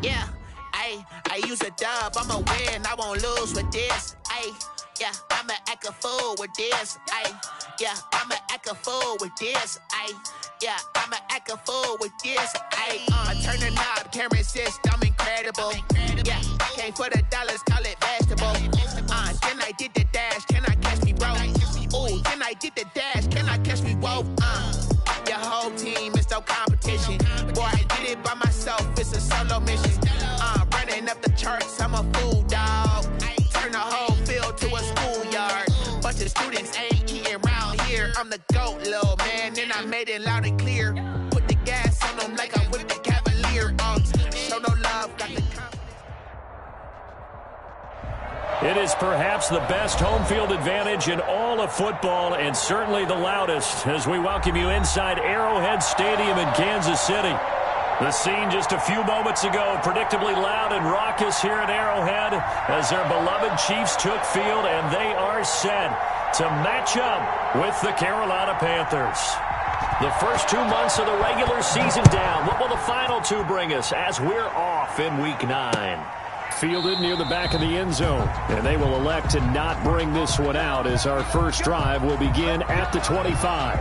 Yeah, I use a dub, I'ma win, I won't lose with this. Yeah, I'ma act a fool with this. Yeah, I'ma act a fool with this. Yeah, I'ma act a fool with this. Turn the knob, camera assist, I'm incredible. Yeah, came for the dollars, call it vegetable. Then I did the dash, can I catch me, bro? Ooh, then I did the dash, can I catch me, whoa? Your whole team is no competition. Boy, I did it by myself, it's a solo mission. Running up the charts, I'm a fool, dog. Turn the whole field to a schoolyard. Bunch of students ain't eating round here. I'm the GOAT, little man, and I made it loud and clear. Put the gas on them like I'm with the Cavalier. Show no love, got the confidence. It is perhaps the best home field advantage in all of football, and certainly the loudest, as we welcome you inside Arrowhead Stadium in Kansas City. The scene just a few moments ago, predictably loud and raucous here at Arrowhead as their beloved Chiefs took field, and they are set to match up with the Carolina Panthers. The first 2 months of the regular season down. What will the final two bring us as we're off in Week 9? Fielded near the back of the end zone, and they will elect to not bring this one out as our first drive will begin at the 25.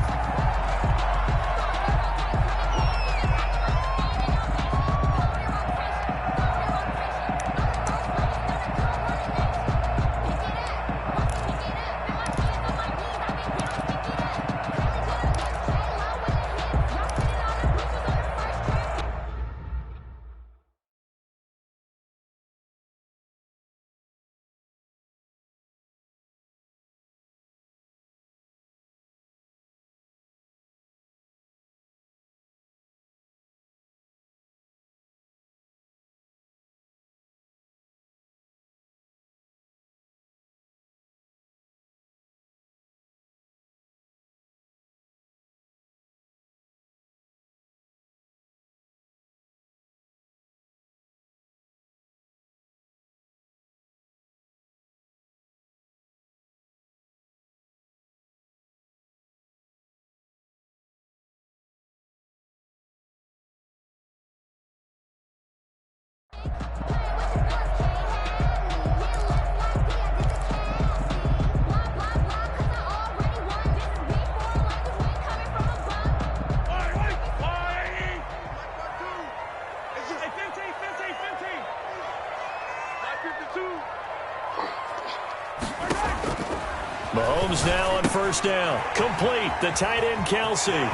Mahomes now on first down. Complete. The tight end, Kelsey. And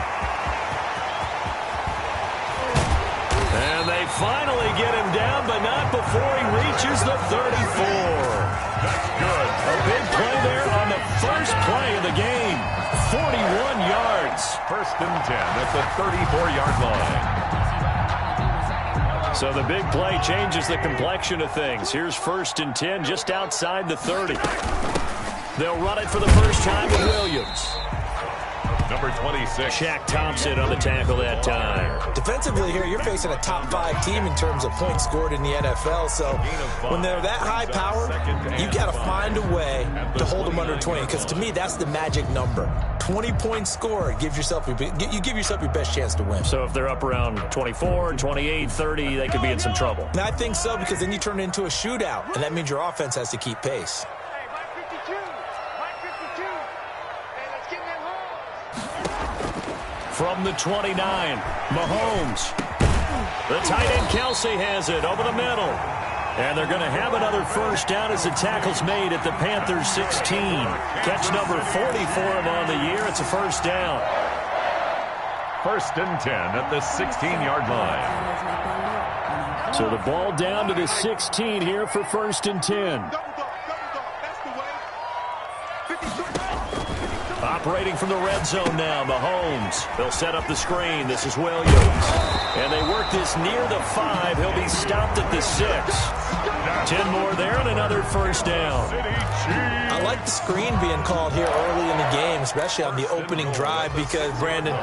they finally get him down, but not before he reaches the 34. That's good. A big play there on the first play of the game. 41 yards. First and 10 at the 34-yard line. So the big play changes the complexion of things. Here's first and 10 just outside the 30. They'll run it for the first time with Williams. Number 26. Shaq Thompson on the tackle that time. Defensively here, you're facing a top 5 team in terms of points scored in the NFL. So when they're that high powered, you got to find a way to hold them under 20. Because to me, that's the magic number. 20 points scored gives yourself you give yourself your best chance to win. So if they're up around 24, 28, 30, they could be in some trouble. And I think so, because then you turn it into a shootout, and that means your offense has to keep pace. From the 29, Mahomes. The tight end, Kelsey, has it over the middle. And they're going to have another first down as the tackle's made at the Panthers 16. Catch number 40 for him on the year. It's a first down. First and 10 at the 16-yard line. So the ball down to the 16 here for first and 10. Operating from the red zone now, Mahomes. They'll set up the screen. This is Williams. And they work this near the 5. He'll be stopped at the 6. 10 more there and another first down. I like the screen being called here early in the game, especially on the opening drive, because, Brandon,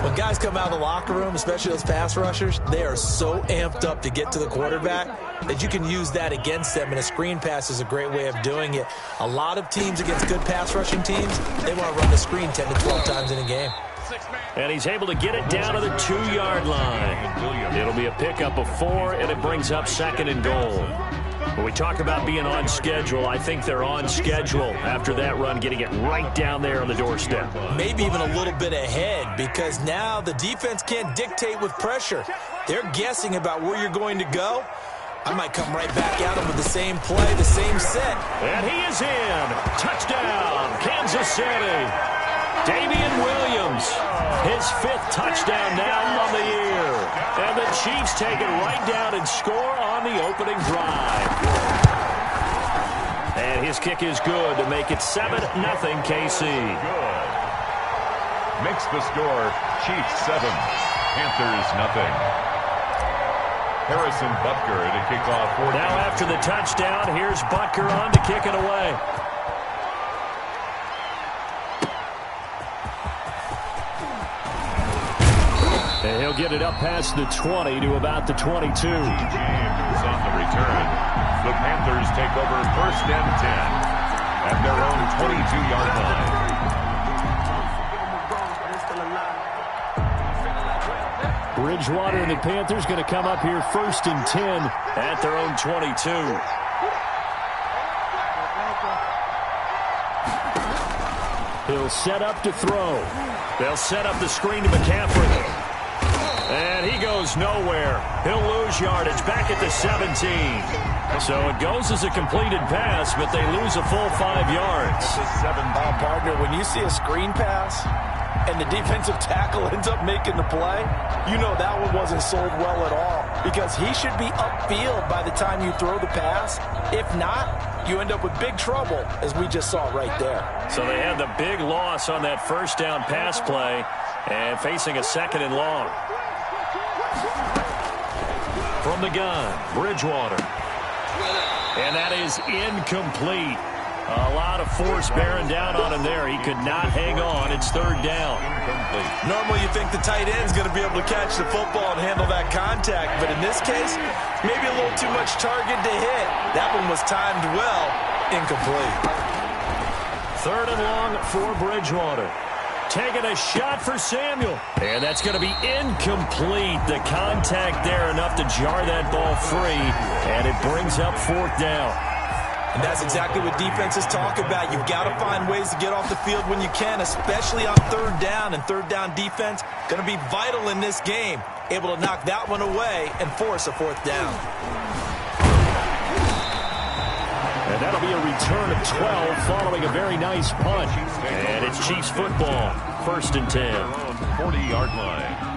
when guys come out of the locker room, especially those pass rushers, they are so amped up to get to the quarterback that you can use that against them, and a screen pass is a great way of doing it. A lot of teams against good pass rushing teams, they want to run the screen 10 to 12 times in a game. And he's able to get it down to the 2-yard line. It'll be a pickup of 4, and it brings up 2nd and goal. When we talk about being on schedule, I think they're on schedule after that run, getting it right down there on the doorstep. Maybe even a little bit ahead, because now the defense can't dictate with pressure. They're guessing about where you're going to go. I might come right back at him with the same play, the same set. And he is in. Touchdown, Kansas City. Damian Williams, his 5th touchdown now on the year. And the Chiefs take it right down and score on the opening drive. And his kick is good to make it 7-0 KC. Good. Makes the score Chiefs 7, Panthers nothing. Harrison Butker to kick off. Now after the touchdown, here's Butker on to kick it away. And he'll get it up past the 20 to about the 22. James on the return. The Panthers take over 1st and 10 at their own 22-yard line. Bridgewater and the Panthers going to come up here 1st and 10 at their own 22. He'll set up to throw. They'll set up the screen to McCaffrey. And he goes nowhere. He'll lose yardage back at the 17. So it goes as a completed pass, but they lose a full 5 yards. Partner, when you see a screen pass and the defensive tackle ends up making the play, you know that one wasn't sold well at all, because he should be upfield by the time you throw the pass. If not, you end up with big trouble, as we just saw right there. So they had the big loss on that 1st down pass play and facing a 2nd and long. From the gun, Bridgewater. And that is incomplete. A lot of force bearing down on him there. He could not hang on. It's 3rd down. Normally you think the tight end's going to be able to catch the football and handle that contact, but in this case, maybe a little too much target to hit. That one was timed well. Incomplete. 3rd and long for Bridgewater. Taking a shot for Samuel. And that's going to be incomplete. The contact there enough to jar that ball free. And it brings up 4th down. And that's exactly what defenses talk about. You've got to find ways to get off the field when you can, especially on 3rd down. And 3rd down defense going to be vital in this game. Able to knock that one away and force a 4th down. And that'll be a return of 12 following a very nice punt. And it's Chiefs football, 1st and 10. 40-yard line.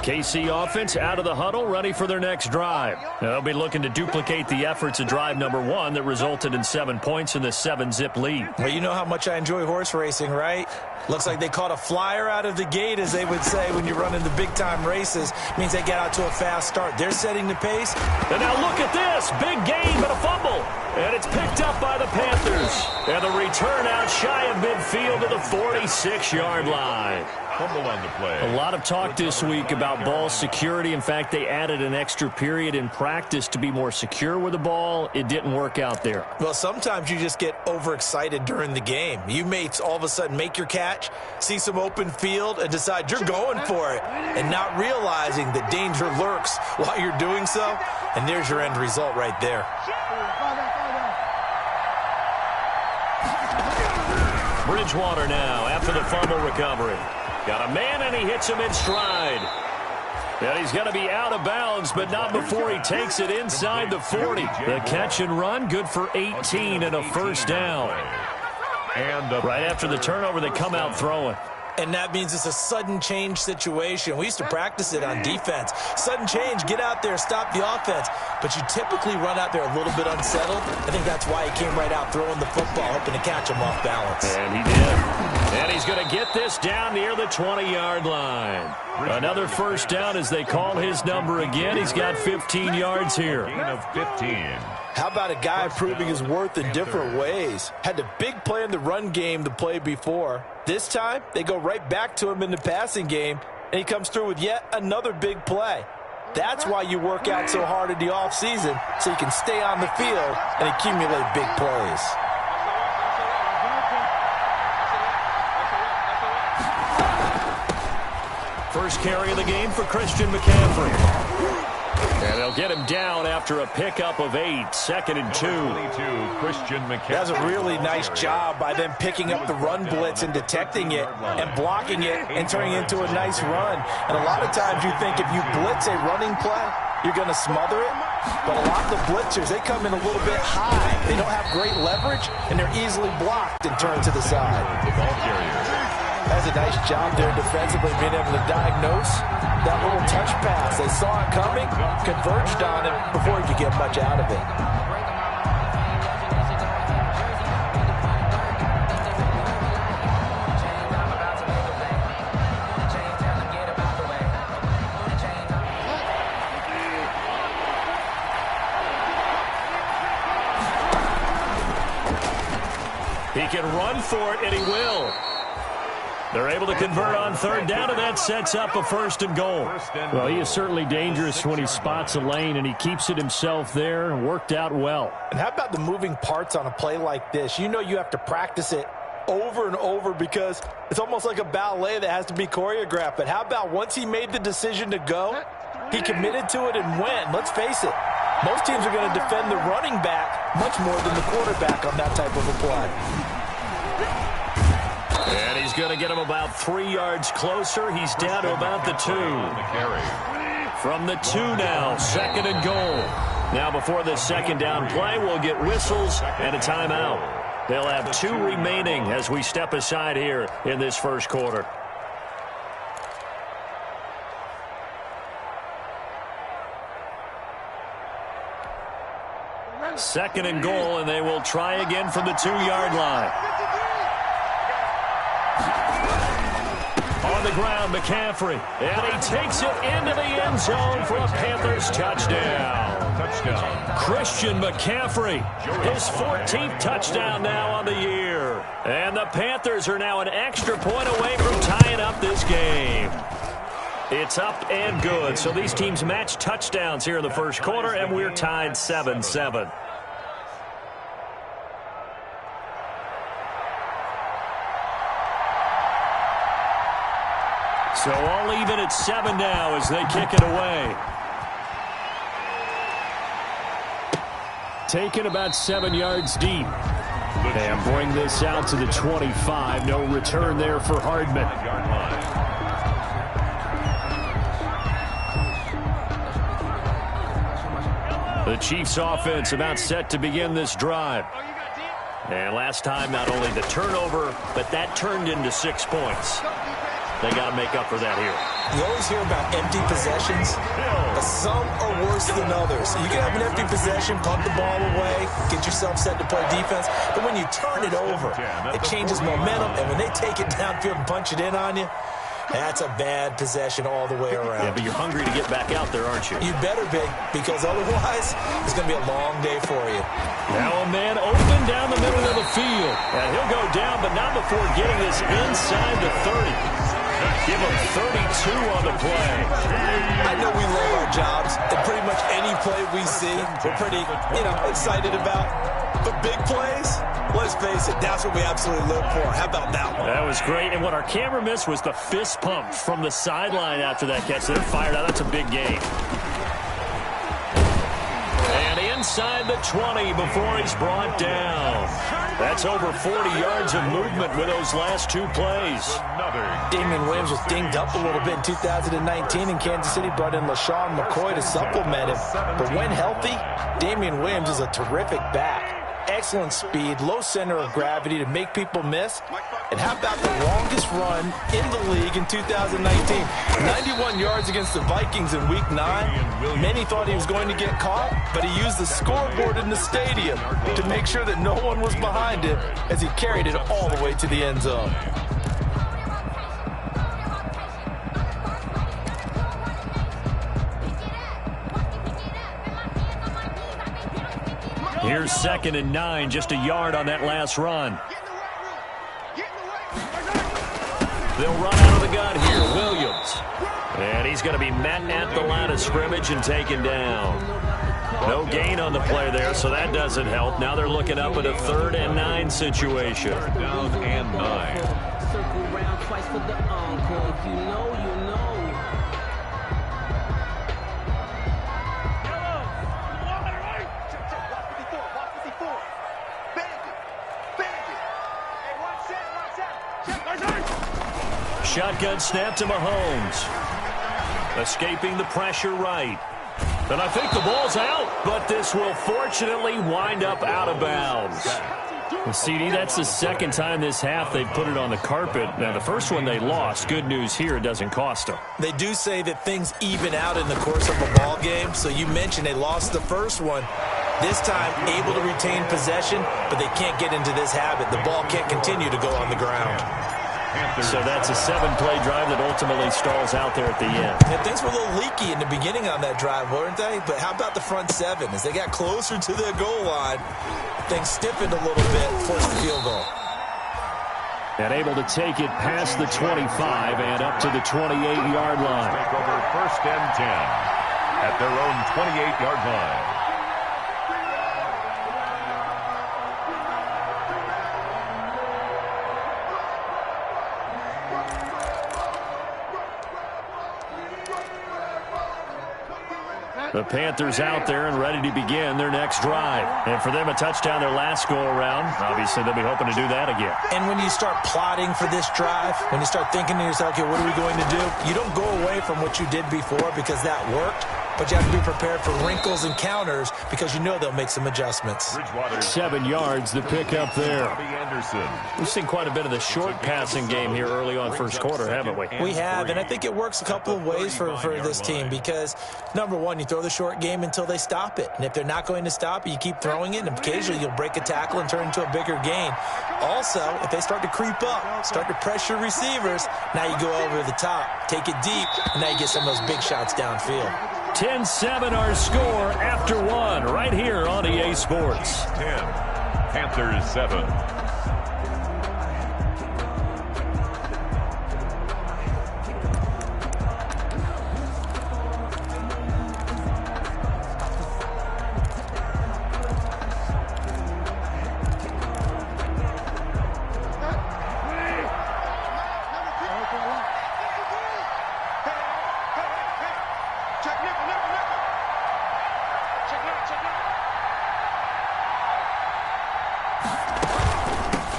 KC offense out of the huddle, ready for their next drive. They'll be looking to duplicate the efforts of drive number 1 that resulted in 7 points in the 7-zip lead. Well, you know how much I enjoy horse racing, right? Looks like they caught a flyer out of the gate, as they would say when you're running the big-time races. Means they get out to a fast start. They're setting the pace. And now look at this. Big gain, but a fumble. And it's picked up by the Panthers. And the return out shy of midfield to the 46-yard line. Fumble on the play. A lot of talk this week about ball security. In fact, they added an extra period in practice to be more secure with the ball. It didn't work out there. Well, sometimes you just get overexcited during the game. You may all of a sudden make your catch, see some open field, and decide you're going for it, and not realizing that danger lurks while you're doing so. And there's your end result right there. Bridgewater now after the fumble recovery. Got a man, and he hits him in stride. And he's going to be out of bounds, but not before he takes it inside the 40. The catch and run, good for 18 and a 1st down. And right after the turnover, they come out throwing. And that means it's a sudden change situation. We used to practice it on defense. Sudden change, get out there, stop the offense. But you typically run out there a little bit unsettled. I think that's why he came right out throwing the football, hoping to catch him off balance. And he did. And he's going to get this down near the 20-yard line. Another 1st down as they call his number again. He's got 15 yards here. Of 15. How about a guy proving his worth in different ways? Had the big play in the run game to play before. This time, they go right back to him in the passing game, and he comes through with yet another big play. That's why you work out so hard in the offseason, so you can stay on the field and accumulate big plays. First carry of the game for Christian McCaffrey. And they'll get him down after a pickup of 8, 2nd and 2. Christian McCaffrey. That's a really nice job by them picking up the run blitz and detecting it and blocking it and turning it into a nice run. And a lot of times you think if you blitz a running play, you're going to smother it. But a lot of the blitzers, they come in a little bit high. They don't have great leverage, and they're easily blocked and turned to the side. The ball carrier. That's a nice job there defensively, being able to diagnose that little touch pass. They saw it coming, converged on it before he could get much out of it. He can run for it, and he will. They're able to convert on 3rd down, and that sets up a 1st and goal. Well, he is certainly dangerous when he spots a lane, and he keeps it himself there. Worked out well. And how about the moving parts on a play like this? You know you have to practice it over and over because it's almost like a ballet that has to be choreographed. But how about once he made the decision to go, he committed to it and went. Let's face it, most teams are going to defend the running back much more than the quarterback on that type of a play. And he's going to get him about 3 yards closer. He's down to about the 2. From the 2 now, 2nd and goal. Now before this 2nd down play, we'll get whistles and a timeout. They'll have 2 remaining as we step aside here in this first quarter. Second and goal, and they will try again from the 2-yard line. On the ground, McCaffrey, and he takes it into the end zone for a Panthers touchdown. Christian McCaffrey, his 14th touchdown now on the year. And the Panthers are now an extra point away from tying up this game. It's up and good. So these teams match touchdowns here in the first quarter, and we're tied 7-7. So all even at 7 now as they kick it away. Taken about 7 yards deep. And bring this out to the 25. No return there for Hardman. The Chiefs offense about set to begin this drive. And last time, not only the turnover, but that turned into 6 points. They got to make up for that here. You always hear about empty possessions, but some are worse than others. You can have an empty possession, punt the ball away, get yourself set to play defense, but when you turn it over, it changes momentum, and when they take it downfield and punch it in on you, that's a bad possession all the way around. Yeah, but you're hungry to get back out there, aren't you? You better be, because otherwise, it's going to be a long day for you. Now a man open down the middle of the field. And he'll go down, but not before getting this inside the 30. Give him 32 on the play. I know we love our jobs, and pretty much any play we see, we're pretty, excited about. But big plays, let's face it, that's what we absolutely live for. How about that one? That was great, and what our camera missed was the fist pump from the sideline after that catch. They're fired out. That's a big gain. And inside the 20 before he's brought down. That's over 40 yards of movement with those last 2 plays. Damian Williams was dinged up a little bit in 2019, and Kansas City brought in LaShawn McCoy to supplement him. But when healthy, Damian Williams is a terrific back. Excellent speed, low center of gravity to make people miss. And how about the longest run in the league in 2019? 91 yards against the Vikings in Week 9. Many thought he was going to get caught, but he used the scoreboard in the stadium to make sure that no one was behind him as he carried it all the way to the end zone. Here's 2nd and 9, just a yard on that last run. They'll run out of the gun here. Williams And he's going to be met at the line of scrimmage and taken down. No gain on the play there, so that doesn't help. Now they're looking up at a 3rd and 9 situation. 3rd down and 9. Circle round twice for the encore. If you know, you know. Shotgun snap to Mahomes. Escaping the pressure right. And I think the ball's out, but this will fortunately wind up out of bounds. Well, CD, that's the second time this half they've put it on the carpet. Now, the first one they lost. Good news here, it doesn't cost them. They do say that things even out in the course of a ball game. So you mentioned they lost the first one. This time, able to retain possession, but they can't get into this habit. The ball can't continue to go on the ground. So that's a 7-play drive that ultimately stalls out there at the end. And things were a little leaky in the beginning on that drive, weren't they? But how about the front 7? As they got closer to the goal line, things stiffened a little bit, forced the field goal. And able to take it past the 25 and up to the 28-yard line. Take over 1st and 10 at their own 28-yard line. The Panthers out there and ready to begin their next drive. And for them, a touchdown their last go-around. Obviously, they'll be hoping to do that again. And when you start plotting for this drive, when you start thinking to yourself, okay, what are we going to do? You don't go away from what you did before because that worked. But you have to be prepared for wrinkles and counters because you know they'll make some adjustments. 7 yards, the pickup there. Anderson. We've seen quite a bit of the short passing game here early on first quarter, haven't we? We have, and I think it works a couple of ways for this team because, number one, you throw the short game until they stop it. And if they're not going to stop it, you keep throwing it, and occasionally you'll break a tackle and turn into a bigger gain. Also, if they start to creep up, start to pressure receivers, now you go over the top, take it deep, and now you get some of those big shots downfield. 10-7 our score after 1 right here on EA Sports. 10. Panthers 7.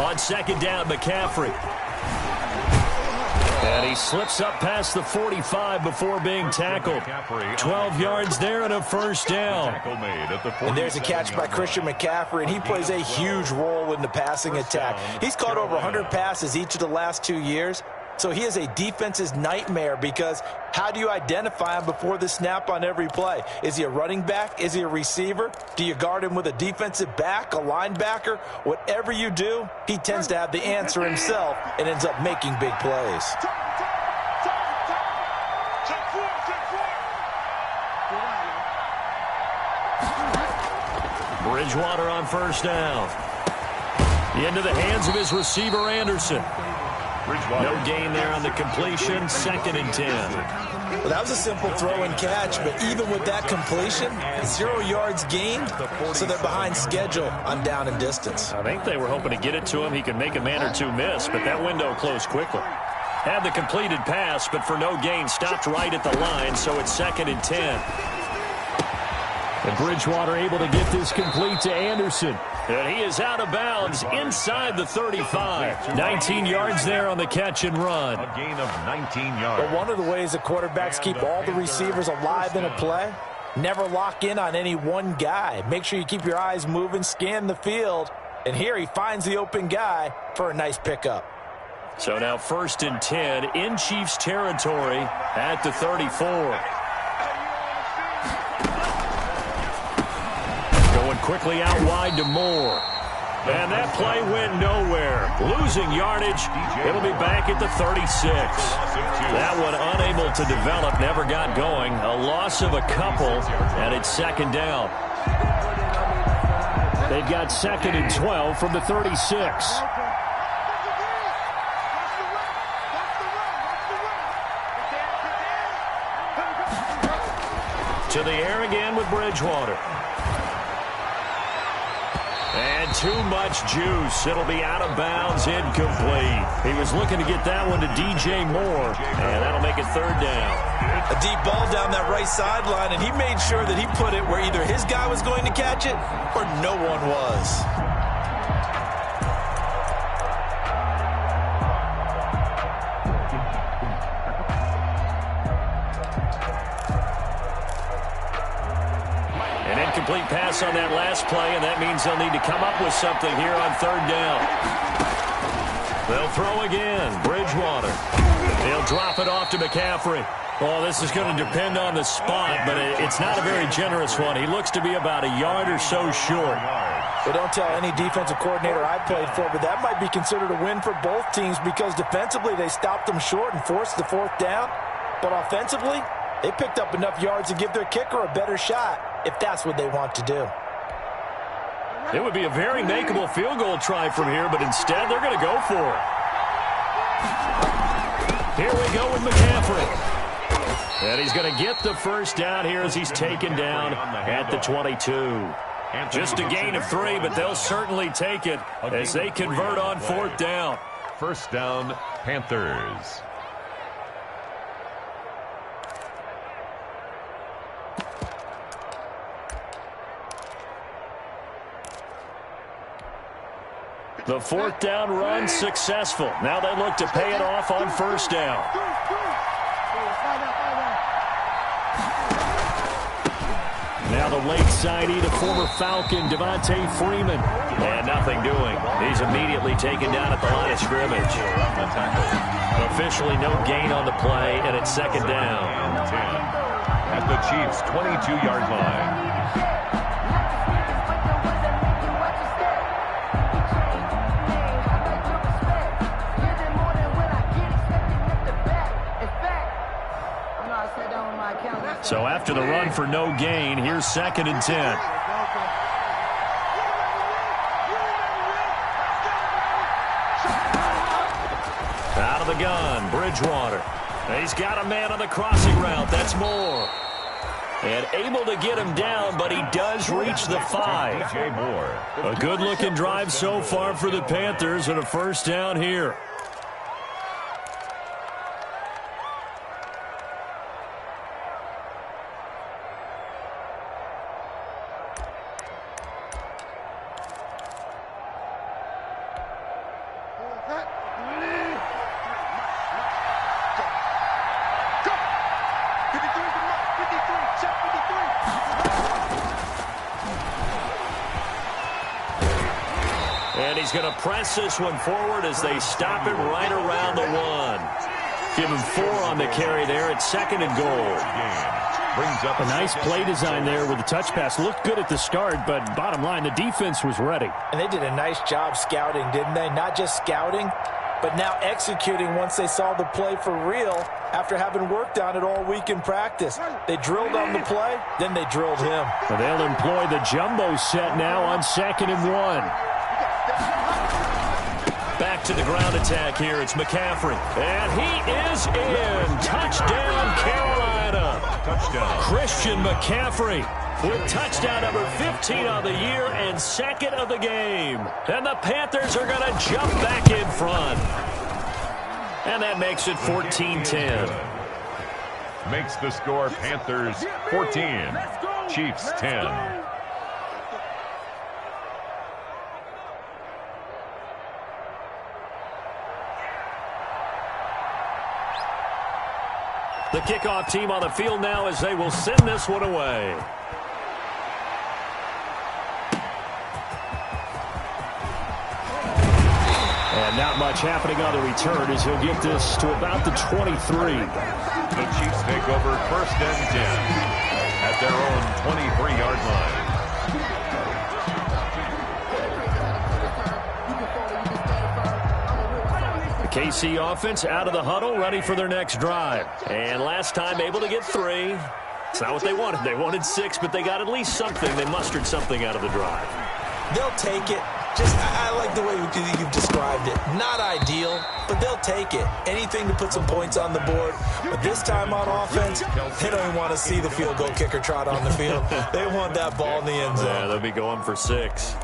On 2nd down, McCaffrey. And he slips up past the 45 before being tackled. 12 yards there and a 1st down. And there's a catch by Christian McCaffrey, and he plays a huge role in the passing attack. He's caught over 100 passes each of the last 2 years. So he is a defense's nightmare because how do you identify him before the snap on every play? Is he a running back? Is he a receiver? Do you guard him with a defensive back, a linebacker? Whatever you do, he tends to have the answer himself and ends up making big plays. Bridgewater on 1st down. Into the hands of his receiver, Anderson. No gain there on the completion. 2nd and 10. Well, that was a simple throw and catch, but even with that completion, 0 yards gained, so they're behind schedule on down and distance. I think they were hoping to get it to him. He could make a man or two miss, but that window closed quickly. Had the completed pass, but for no gain, stopped right at the line, so it's 2nd and 10. And Bridgewater able to get this complete to Anderson. And he is out of bounds inside the 35. 19 yards there on the catch and run. A gain of 19 yards. But one of the ways the quarterbacks keep all the receivers alive in a play, never lock in on any one guy. Make sure you keep your eyes moving, scan the field. And here he finds the open guy for a nice pickup. So now 1st and 10 in Chiefs territory at the 34. Quickly out wide to Moore. And that play went nowhere. Losing yardage. It'll be back at the 36. That one unable to develop, never got going. A loss of a couple, and it's 2nd down. They've got 2nd and 12 from the 36. To the air again with Bridgewater. And too much juice. It'll be out of bounds, incomplete. He was looking to get that one to DJ Moore, and that'll make it third down. A deep ball down that right sideline, and he made sure that he put it where either his guy was going to catch it or no one was. Complete pass on that last play, and that means they'll need to come up with something here on third down. They'll throw again. Bridgewater. He'll drop it off to McCaffrey. Well, this is going to depend on the spot, but it's not a very generous one. He looks to be about a yard or so short. Well, don't tell any defensive coordinator I played for, but that might be considered a win for both teams because defensively they stopped them short and forced the fourth down. But offensively, they picked up enough yards to give their kicker a better shot, if that's what they want to do. It would be a very makeable field goal try from here, but instead they're going to go for it. Here we go with McCaffrey. And he's going to get the first down here as he's taken down at the 22. Just a gain of 3, but they'll certainly take it as they convert on fourth down. First down, Panthers. The fourth down run successful. Now they look to pay it off on first down. Now the late signee to former Falcon, Devontae Freeman. And nothing doing. He's immediately taken down at the line of scrimmage. Officially no gain on the play, and it's second down. 10 at the Chiefs' 22-yard line. So after the run for no gain, here's second and 10. Out of the gun, Bridgewater. He's got a man on the crossing route. That's Moore. And able to get him down, but he does reach the 5. A good-looking drive so far for the Panthers and a first down here. He's going to press this one forward as they stop it right around the 1. Give him 4 on the carry there at second and goal. Brings up a nice play design there with the touch pass. Looked good at the start, but bottom line, the defense was ready. And they did a nice job scouting, didn't they? Not just scouting, but now executing once they saw the play for real after having worked on it all week in practice. They drilled on the play, then they drilled him. Well, they'll employ the jumbo set now on second and 1. Back to the ground attack here. It's McCaffrey. And he is in. Touchdown, Carolina. Touchdown. Christian McCaffrey with touchdown number 15 on the year and second of the game. And the Panthers are going to jump back in front. And that makes it 14-10. Makes the score Panthers 14, Chiefs 10. The kickoff team on the field now as they will send this one away. And not much happening on the return as he'll get this to about the 23. The Chiefs take over first and 10 at their own 23-yard line. KC offense out of the huddle, ready for their next drive. And last time able to get 3. It's not what they wanted. They wanted 6, but they got at least something. They mustered something out of the drive. They'll take it I like the way you've described it. Not ideal, but they'll take it. Anything to put some points on the board. But this time on offense, they don't even want to see the field goal kicker trot on the field. They want that ball in the end zone. Yeah, they'll be going for 6.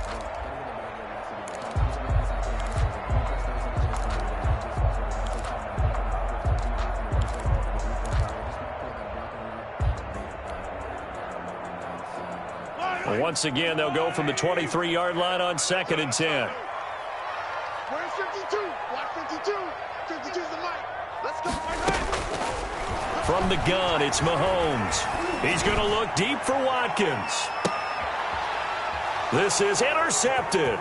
Once again, they'll go from the 23-yard line on 2nd and 10. Where's 52? Block 52. 52's the mic. Let's go. From the gun, it's Mahomes. He's going to look deep for Watkins. This is intercepted.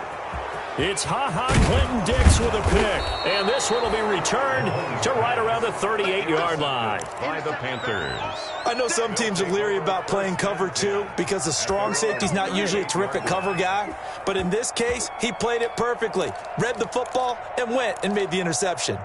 It's Clinton-Dix with a pick. And this one will be returned to right around the 38-yard line. By the Panthers. I know some teams are leery about playing cover 2 because the strong safety's not usually a terrific cover guy. But in this case, he played it perfectly. Read the football and went and made the interception.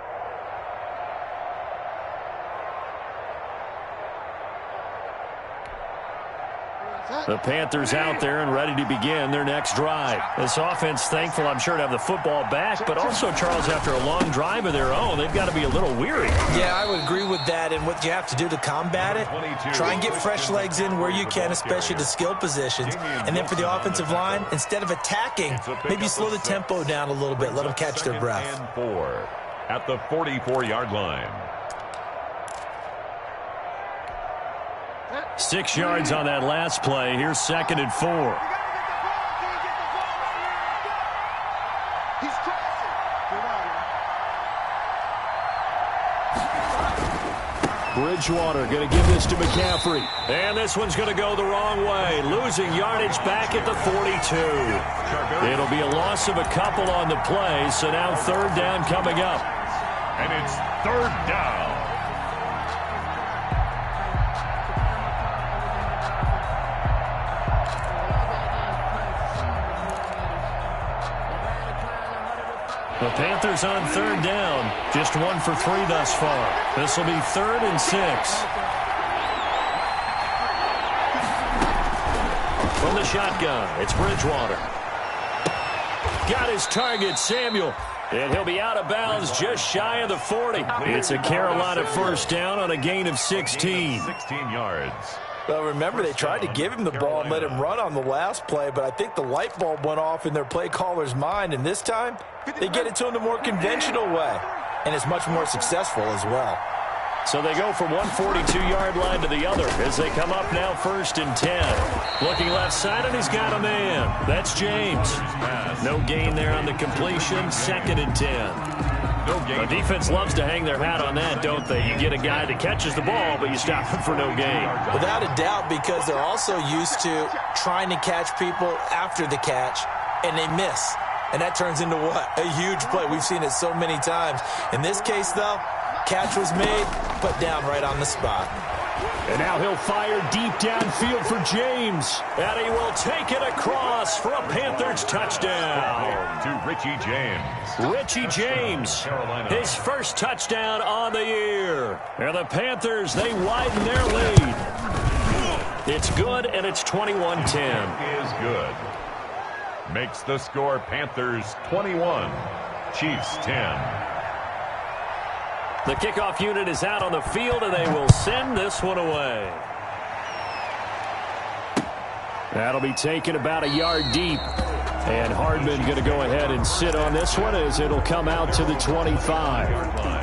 The Panthers out there and ready to begin their next drive. This offense thankful, I'm sure, to have the football back, but also, Charles, after a long drive of their own, they've got to be a little weary. Yeah, I would agree with that, and what you have to do to combat it, try and get fresh legs in where you can, especially the skill positions. And then for the offensive line, instead of attacking, maybe slow the tempo down a little bit, let them catch their breath. 2nd and 4 at the 44-yard line. 6 yards on that last play. Here's 2nd and 4. He's crossing. Bridgewater going to give this to McCaffrey. And this one's going to go the wrong way. Losing yardage back at the 42. It'll be a loss of a couple on the play, so now 3rd down coming up. And it's 3rd down. The Panthers on 3rd down. Just 1 for 3 thus far. This will be 3rd and 6. From the shotgun, it's Bridgewater. Got his target, Samuel. And he'll be out of bounds just shy of the 40. It's a Carolina 1st down on a gain of 16. 16 yards. Well, remember, they tried to give him the ball and let him run on the last play, but I think the light bulb went off in their play caller's mind, and this time they get it to him the more conventional way, and it's much more successful as well. So they go from one 42-yard line to the other as they come up now 1st and 10. Looking left side, and he's got a man. That's James. No gain there on the completion. 2nd and 10. The defense loves to hang their hat on that, don't they? You get a guy that catches the ball, but you stop him for no gain. Without a doubt, because they're also used to trying to catch people after the catch, and they miss. And that turns into what? A huge play. We've seen it so many times. In this case, though, catch was made, put down right on the spot. And now he'll fire deep downfield for James. And he will take it across for a Panthers touchdown. To Richie James. Richie James, his 1st touchdown on the year. And the Panthers, they widen their lead. It's good, and it's 21-10. Is good. Makes the score Panthers 21, Chiefs 10. The kickoff unit is out on the field, and they will send this one away. That'll be taken about a yard deep. And Hardman going to go ahead and sit on this one as it'll come out to the 25.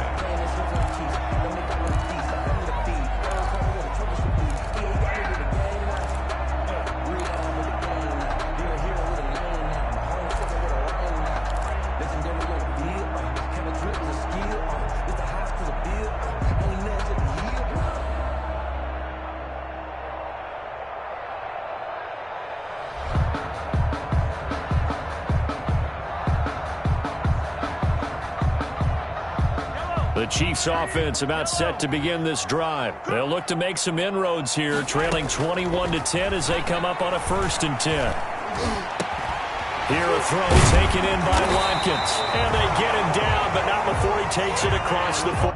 The Chiefs offense about set to begin this drive. They'll look to make some inroads here, trailing 21-10 as they come up on a 1st and 10. Here a throw taken in by Watkins. And they get him down, but not before he takes it across the 40.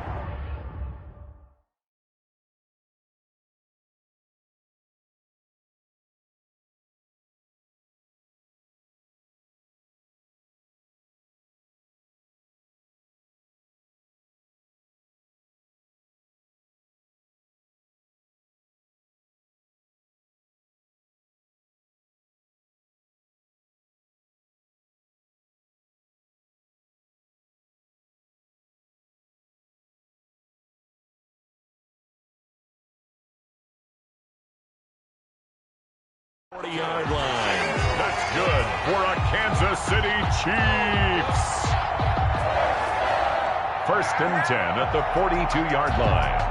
40-yard line. That's good for a Kansas City Chiefs. 1st and 10 at the 42-yard line.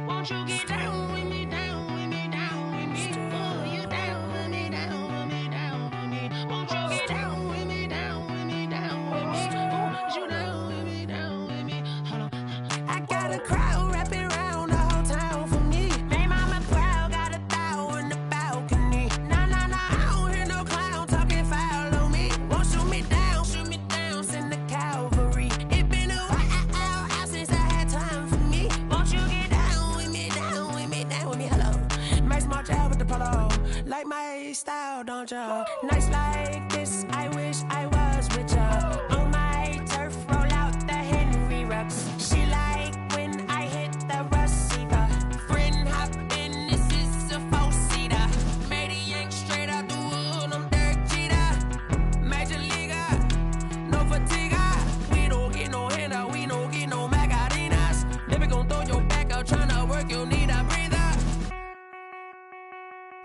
Won't you get down with me, down with me, down with me? Oh, you down with me, down with me, down with me. Won't you get down with me, down with me, down with me? Oh, you down with me, down with me? Hold on. I got a crowd wrapping around the whole town for me. They mama crowd got a thou in the balcony. Nah, nah, nah, I don't hear no clown talking foul on me. Won't shoot me down, send the cavalry. It been a while since I had time for me. Won't you get down with me, down with me, down with me? Hello. Nice march out with the polo. Like my style, don't ya? Nights like this, I wish I was with ya. On my turf, roll out the Henry Rux. She like when I hit the receiver. Friend hop in, this is a four-seater. Made a yank straight out the wood, I'm Derek Jeter. Major leaguer, no fatigue. We don't get no handout, we don't get no Macarinas. Never gon' throw your back out, tryna work, you need a breather.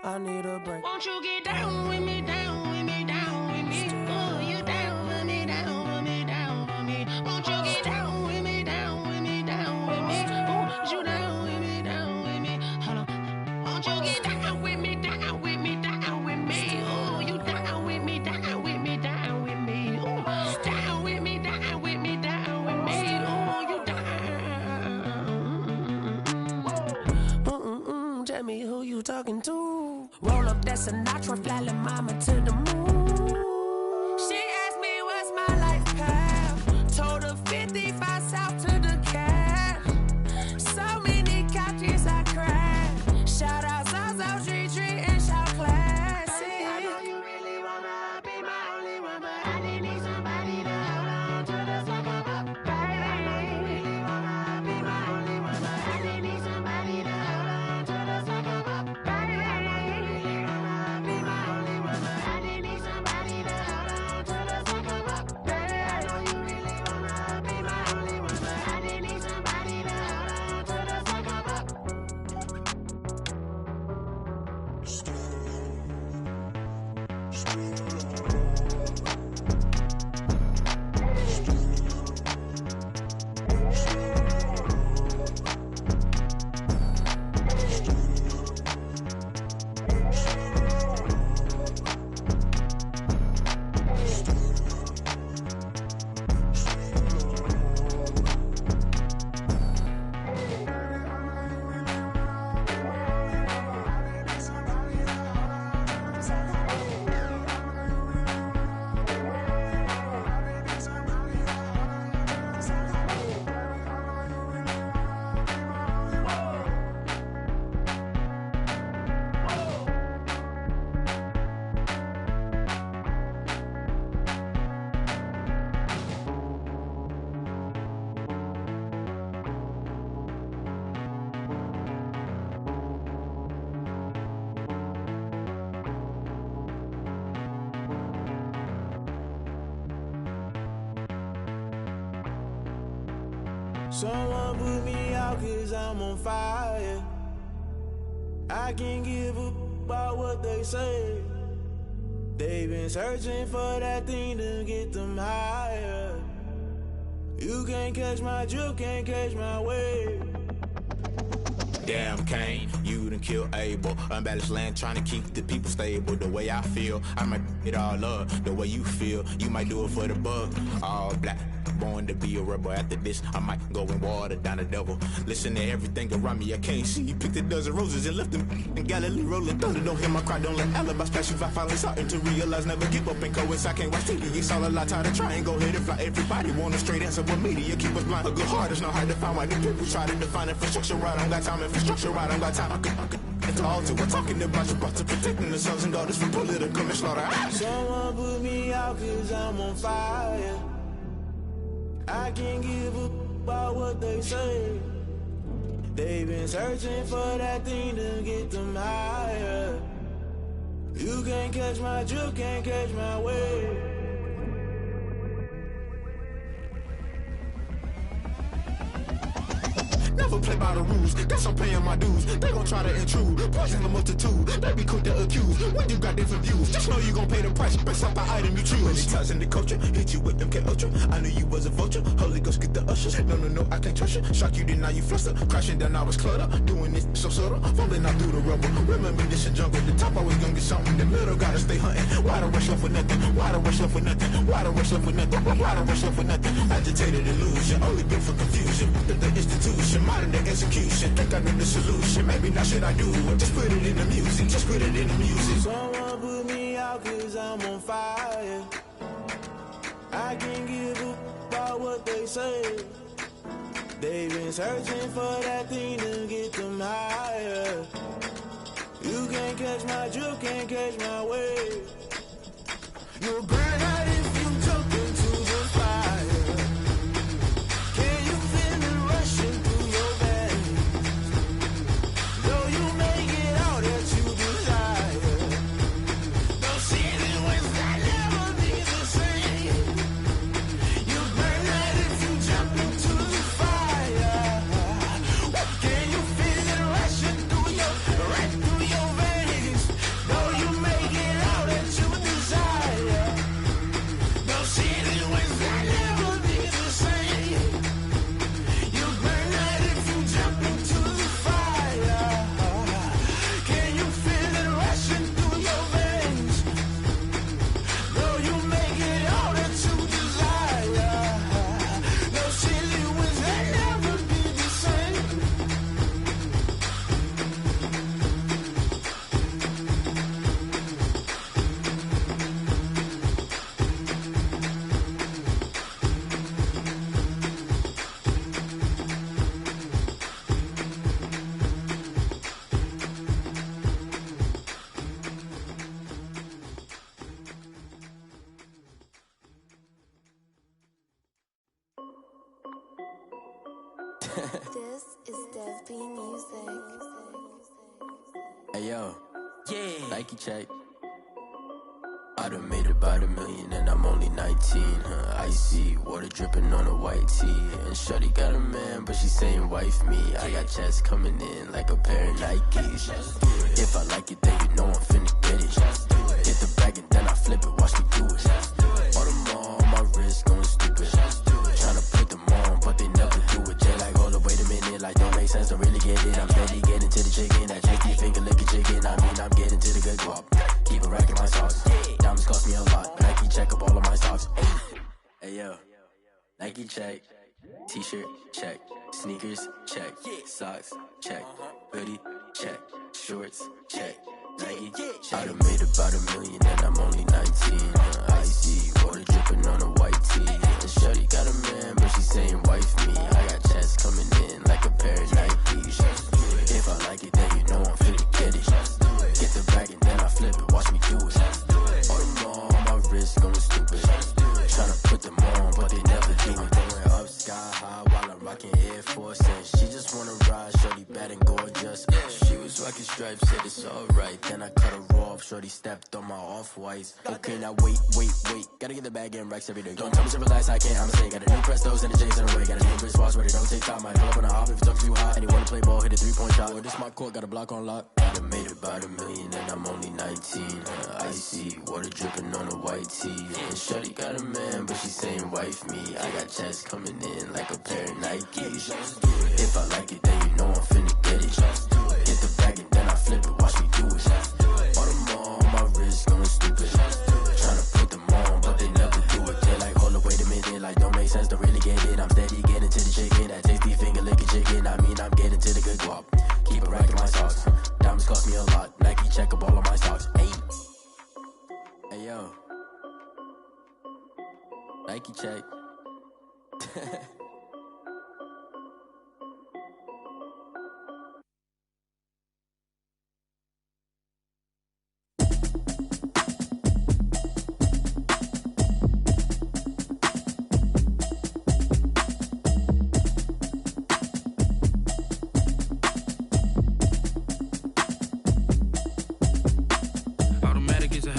I need a break. Won't you get down with me, down with me, down with me? Oh, you down with me, down with me, down with me. Won't you get down with me, down with me, down with me? Oh, you down with me, down with me? Hold on. Won't you get down with me, down with me, down with me? Oh, you down with me, down with me, down with me? Oh, down with me, down with me, down with me? Oh, you down. Tell me who you talking to. Roll up that Sinatra, fly la mama to the moon. She asked me what's my life path. Told her 55 south to the cat. So many couches I crashed. Shout out South Street and shout classic. I know you really wanna be my only one, but I didn't need somebody to hold on to the fuck up, baby. I know you really wanna be my only one, but I didn't need somebody to hold on to the fuck up, baby. I know you really wanna be my only one, but I didn't need Someone put me out 'cause I'm on fire. I can't give a about what they say. They've been searching for that thing to get them higher. You can't catch my drift, can't catch my wave. Damn Kane, you done killed Abel. Unbalanced land trying to keep the people stable. The way I feel, I might it all up. The way you feel, you might do it for the bug. All black, born to be a rebel. After this, I might go and water down the devil. Listen to everything around me, I can't see. Picked a dozen roses and left them in Galilee rolling thunder. Don't hear my cry, don't let alibis pass you. I finally starting to realize, never give up and coincide. I can't watch TV, it's all a lot. Tired of trying, go ahead and fly. Everybody want a straight answer, but media keep us blind. A good heart is not hard to find. Why the people try to define infrastructure right? I don't got time, infrastructure right, I don't got time. I could it's all to we're talking about you, about to protecting the sons and daughters from political manslaughter. Someone put me out 'cause I'm on fire. I can't give a about what they say. They've been searching for that thing to get them higher. You can't catch my drift, can't catch my wave. Never play by the rules, guess I'm paying my dues. They gon' try to intrude, poison the multitude. They be quick to accuse, when you got different views. Just know you gon' pay the price, based off the item you choose. When it ties in the culture, hit you with them K-Ultra. I knew you was a vulture, Holy Ghost get the ushers. No, I can't trust you. Shock you, then now you fluster. Crashing down, I was clutter. Doing this so subtle, falling out through the rubble. Remember this a jungle, the top always gonna get something. In the middle, gotta stay hunting. Why the rush left with nothing? Why the rush left with nothing? Why the rush left with nothing? Why the rush left with nothing? Agitated illusion, only built for confusion. The institution, modern day execution. Think I know the solution, maybe not should I do it. Just put it in the music, just put it in the music. Someone put me out 'cause I'm on fire. I can't give a about what they say. They've been searching for that thing to get them higher. You can't catch my drift, can't catch my wave. You'll burn out if you jump into the fire. Can you feel it rushing through your veins? Though you may get all that you desire, those city winds that never be the same. You burn out if you jump into the fire. Can you feel it rushing through right through your veins? Though you may get all that you desire, those city winds that never be the same. You burn out if you jump into the fire. Can you feel it rushing through your veins? Though you may get all that you desire, those silly winds that never be the same. This is Dev B Music. Hey yo, yeah, Nike check. I done made about $1 million and I'm only 19, icy, water dripping on a white tee. And shorty got a man, but she saying wife me. I got checks coming in like a pair of Nikes. If I like it, then you know I'm finna get it. Get the bag and then I flip it, watch me do it. All them on my wrist going stupid. Tryna put them on, but they never do it. Jay like, hold up, wait a minute, like don't make sense, don't really get it. I'm steady getting to the chicken, that tricky finger licking chicken. I mean, I'm getting to the good guap. Keep a rack in my sauce. Diamonds cost me a lot. Nike check up all of my stocks. Hey yo, Nike check. T-shirt check. Sneakers check. Socks check. Hoodie check. Shorts check. Nike check. I done made about $1 million and I'm only 19. Icy, water dripping on a white tee. And shorty got a man, but she saying wife me. I got checks coming in like a pair of Nikes. If I like it, then you know I'm finna get it. Get the bag and then I flip it, watch me do it. All them on my wrist going stupid. Tryna put them on, but they never do it. Going up sky high while I'm rocking Air Force. And she just wanna ride, shorty bad and gorgeous. She was rocking stripes, said it's alright. Then I cut her raw off. Shorty stepped on my off-whites. Okay, now wait. Gotta get the bag and racks every day. Don't tell me to relax, I can't, I'm saying. Got a new Prestos and a J's in the way. Got a new Chris Foss where they don't take time. Might pull up on a hop if it's up too hot. And he wanna play ball, hit a 3-point shot. Well, this my court, got a block on lock. I done made about $1 million and I'm only 19. Icy, water dripping on a white tee. And shorty got a man, but she saying wife me. I got checks coming in like a pair of Nikes. If I like it, then you know I'm finna get it. Get the bag and then I flip it, watch me do it. All them on my wrist going stupid. Tryna put them on, but they never do it. They're like, hold up, wait a minute, like don't make sense, don't really get it. I'm steady getting to the chicken, that tasty finger licking chicken. I mean, I'm getting to the good guap. Keep a rack in my socks. Diamonds cost me a lot. Nike check up all of my socks. Hey yo. Nike check.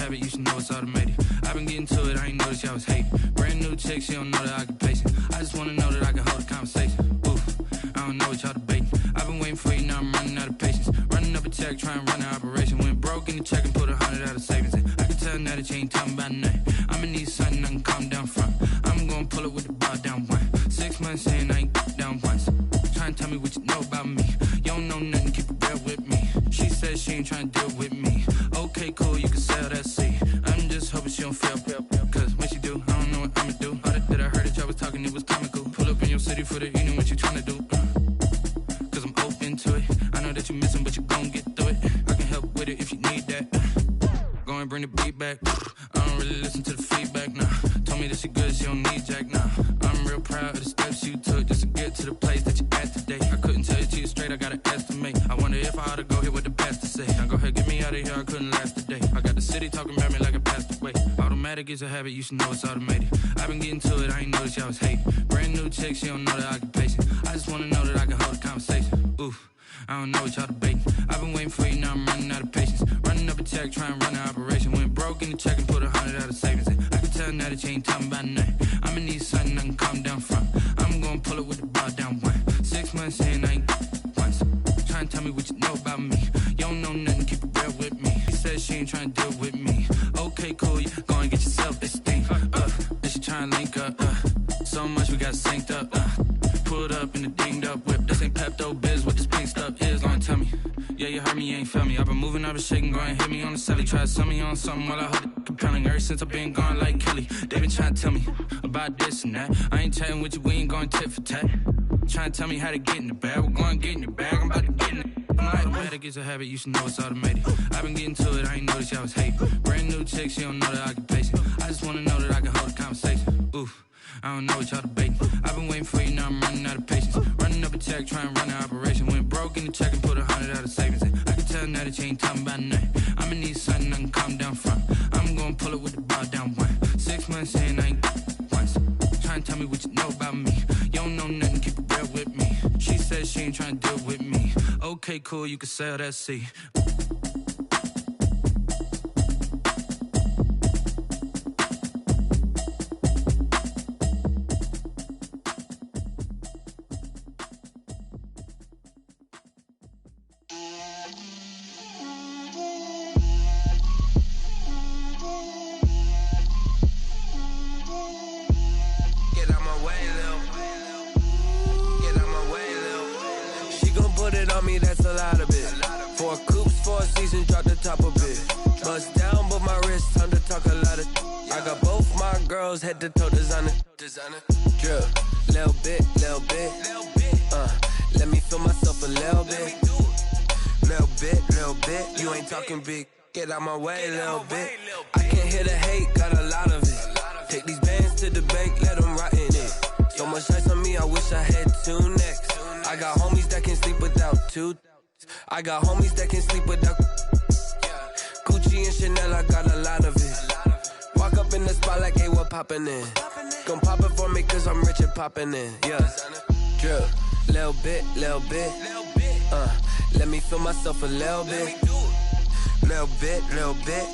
You should know it's automated. I've been getting to it, I ain't noticed y'all was hating. Brand new chick, she don't know the occupation. I just wanna know that I can hold a conversation. Oof, I don't know what y'all debating. I've been waiting for you, now I'm running out of patience. Running up a check, trying to run an operation. Went broke in the check and put 100 out of savings in. I can tell now that you ain't talking about nothing. I'ma need something I can calm down from. I'm gonna pull it with the bar down one. 6 months saying I ain't down once. Trying to tell me what you know about me. You don't know nothing, keep it real with me. She said she ain't trying to deal with me. Okay, cool, you can sell that seat. I'm just hoping she don't fail. Cause when she do, I don't know what I'ma do. All that I heard that y'all was talking, it was comical. Pull up in your city for the evening, what you trying to do? Cause I'm open to it. I know that you missing, but you gon' get through it. I can help with it if you need that. Go and bring the beat back. I don't really listen to the feedback, nah. Told me that she good, she don't need jack, nah. I'm real proud of the steps you took just to get to the place that you at today. I couldn't tell you to you straight, I gotta estimate. I wonder if I ought to go here with the pastor say. Now go ahead, get me out of here, I couldn't last a day. I got the city talking about me like I passed away. Automatic is a habit, you should know it's automated. I've been getting to it, I ain't noticed y'all was hating. Brand new chick, she don't know the occupation. I just wanna know that I can hold a conversation. Oof, I don't know what y'all debating. I've been waiting for you, now I'm running out of patience. Running up a check, trying to run an operation. Went broke in the check and put 100 out of savings in. I can tell now that you ain't talking about nothing. I'ma need something I can calm down from. I'm gonna pull it with the bar down one. 6 months saying I ain't once. Trying to tell me what you know about me. You don't know nothing, keep it real with me. She said she ain't trying to deal with me. Okay, cool, you go and get yourself this thing. And she trying to link up. So much we got synced up. Pulled up in the dinged up whip. This ain't Pepto-Biz, what this pink stuff is. Go and tell me. Yeah, you heard me, you ain't felt me. I've been moving, I've been shaking, go and hit me on the celly. Try to sell me on something while I hold it compelling. Ever since I've been gone like Kelly. They been trying to tell me about this and that. I ain't chatting with you, we ain't going tit for tat. Trying to tell me how to get in the bag. We're going to get in the bag, I'm about to get in it. Automatic is a habit, you should know it's automated. I've been getting to it, I ain't noticed y'all was hating. Brand new chick, she don't know the occupation. I just wanna know that I can hold a conversation. Oof, I don't know what y'all debating. I've been waiting for you, now I'm running out of patience. Running up a check, trying to run an operation. Went broke in the check and put 100 out of savings in. I can tell now that you ain't talking about nothing. I'ma need something I can calm down from. I'm gonna pull it with the bar down one. 6 months saying I ain't once. Trying to tell me what you know about me. You don't know nothing, keep it real with me. She said she ain't trying to deal with me. Okay, cool, you can sell that seat. Head to toe designer. Drip, little bit. Let me feel myself a little bit. You ain't talking big. Get out my way, little bit. I can't hear the hate, got a lot of it. Take these bands to the bank, let them rot in it. So much ice on me, I wish I had 2 necks. I got homies that can sleep without 2. I got homies that can sleep without Gucci and Chanel, I got a lot of it. Walk up in the spot like, hey, what poppin' in? Gon' pop it for me cause I'm rich and poppin' in, yeah. Drip, little bit. Let me feel myself a little bit. Little bit,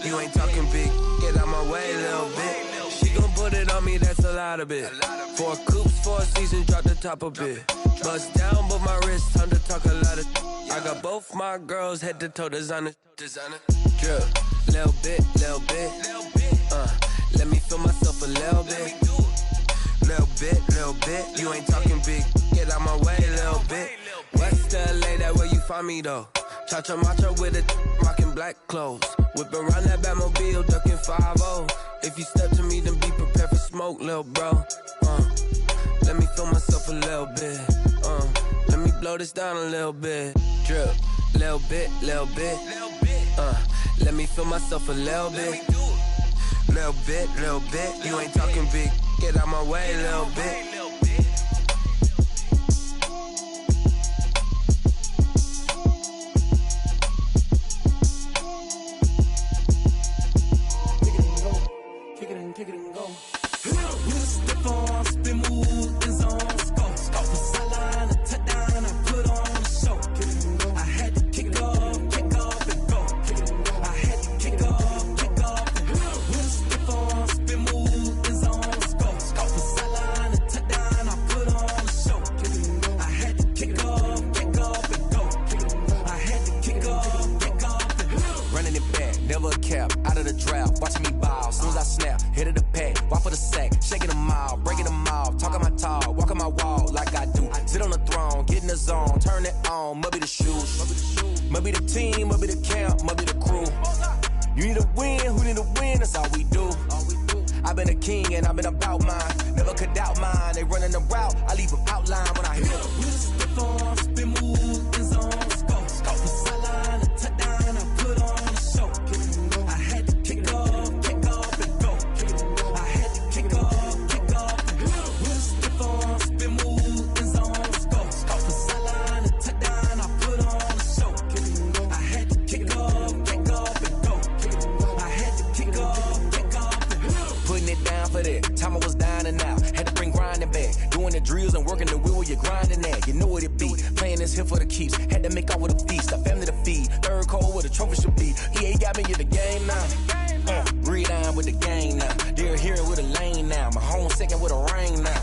you ain't talking big. Get out my way, little bit. She gon' put it on me, that's a lot of it. 4 coops, 4 seasons, drop the top a bit. Bust down, but my wrist, time to talk a lot of. I got both my girls head to toe designer. Drip, little bit. Let me feel myself a little bit. Little bit, you ain't talking big. Get out my way, little bit. West LA, that where you find me though. Cha-cha matcha with it, rocking black clothes. Whip around that Batmobile, ducking 5-0. If you step to me, then be prepared for smoke, little bro. Let me feel myself a little bit. Let me blow this down a little bit. Drip, little bit. Let me feel myself a little bit. Little bit, you ain't talking big. Get out my way, little bit. Kick it and go. Step on, spin, move, and zone. Scope the sideline, a touchdown, I put on a show. I had to kick off and go. I had to kick off and go. Step on, spin, move, and zone. Scope the sideline, a touchdown, I put on a show. I had to kick off and go. I had to kick off and go. Running it back, never a cap, out of the drought, watching me ball. Soon as I snap, hit of the pack, walk for the sack, shaking them out, breaking them off, talking my talk, walking my wall like I do. Sit on the throne, get in the zone, turn it on, must be the shoes, must be the team, must be the camp, must be the crew. You need a win, who need a win, that's all we do. I've been a king and I've been about mine, never could doubt mine. They running the route, I leave them outline when I hit them. Step on, spin, move, and zone. Scope the sideline, a touchdown, I put on a show. I had to kick off and go. I had to kick off and go. Step on, spin, move, and zone. Scope the sideline, a touchdown, I put on a show. I had to kick off and go. I had to kick off and go. Putting it down for that, time I was down and out, had to bring grinding back, doing the drills and working the wheel where you're grinding at, you know what it be, playing this here for the keeps, had to make out with a feast, a family to feed, third cold where the trophy should be, EA got me in the game now, breathe on with the game now, they're hearing with a lane now, my home second with a rain now,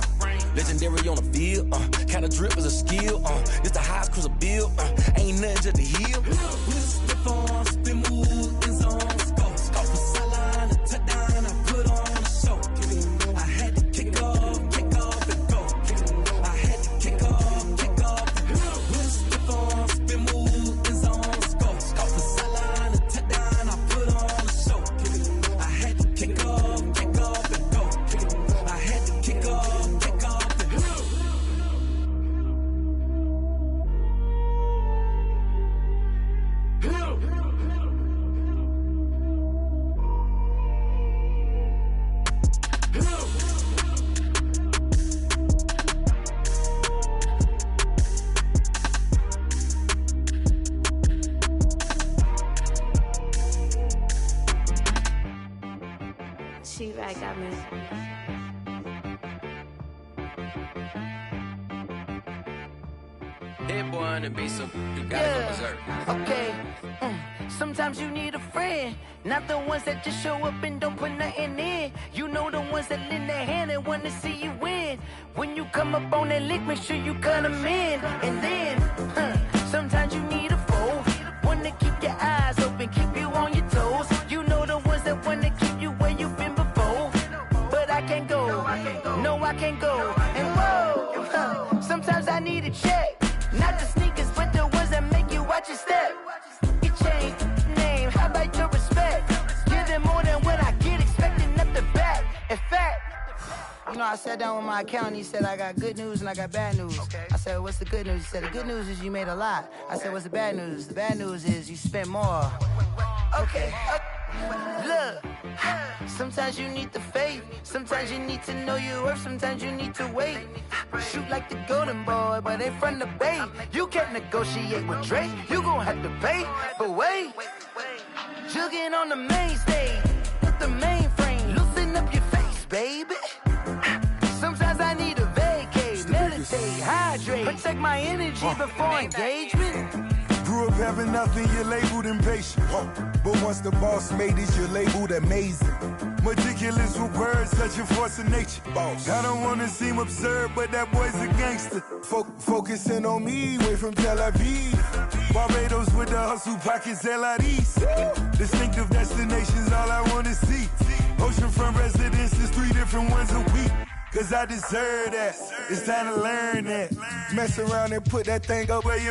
legendary on the field, kind of drip is a skill, it's the highest cruiser bill, ain't nothing just to heal. Step on, spin, move, and zone. Scope the sideline, a touchdown, I put on a show. I had to kick off and go. I had to kick off and go. Step on, spin, move, and zone. Scope the sideline, a touchdown, I put on a show. I had to kick off and go. I had to kick off and go. She-Rag got me. Hit boy on the beat, so you gotta go berserk. Okay. Sometimes you need a friend, not the ones that just show up and don't put nothing in. You know the ones that lend their hand and want to see you win. When you come up on that lick, make sure you cut them in. And then, sometimes you need a foe, one to keep your eyes open, keep you on your toes. You know the ones that want to keep you where you've been before. But I can't go, no I can't go. And whoa, sometimes I need a check, not the sneakers, but the ones that make you watch your step. Your chain, name, how about your respect? Give them more than what I get, expecting up the back. In fact, you know, I sat down with my accountant, he said I got good news and I got bad news. I said, what's the good news? He said, the good news is you made a lot. I said, what's the bad news? The bad news is you spent more. Okay, look, sometimes you need the faith, sometimes you need to know your worth, sometimes you need to wait. Shoot like the golden boy, but ain't from the bay. You can't negotiate with Drake, you gon' have to pay. But wait, jugging on the main stage, with the mainframe, loosen up your face, baby. Sometimes I need a vacate, meditate, hydrate, protect my energy before engagement. Grew up having nothing, you're labeled impatient. But once the boss made it, you're labeled amazing. Meticulous with words, such a force of nature. I don't wanna seem absurd, but that boy's a gangster. Focusing on me, way from Tel Aviv. Barbados with the hustle pockets, LIDs. Distinctive destinations, all I wanna see. Oceanfront residences, 3 different ones a week. Cause I deserve that. It's time to learn that. Mess around and put that thing up where you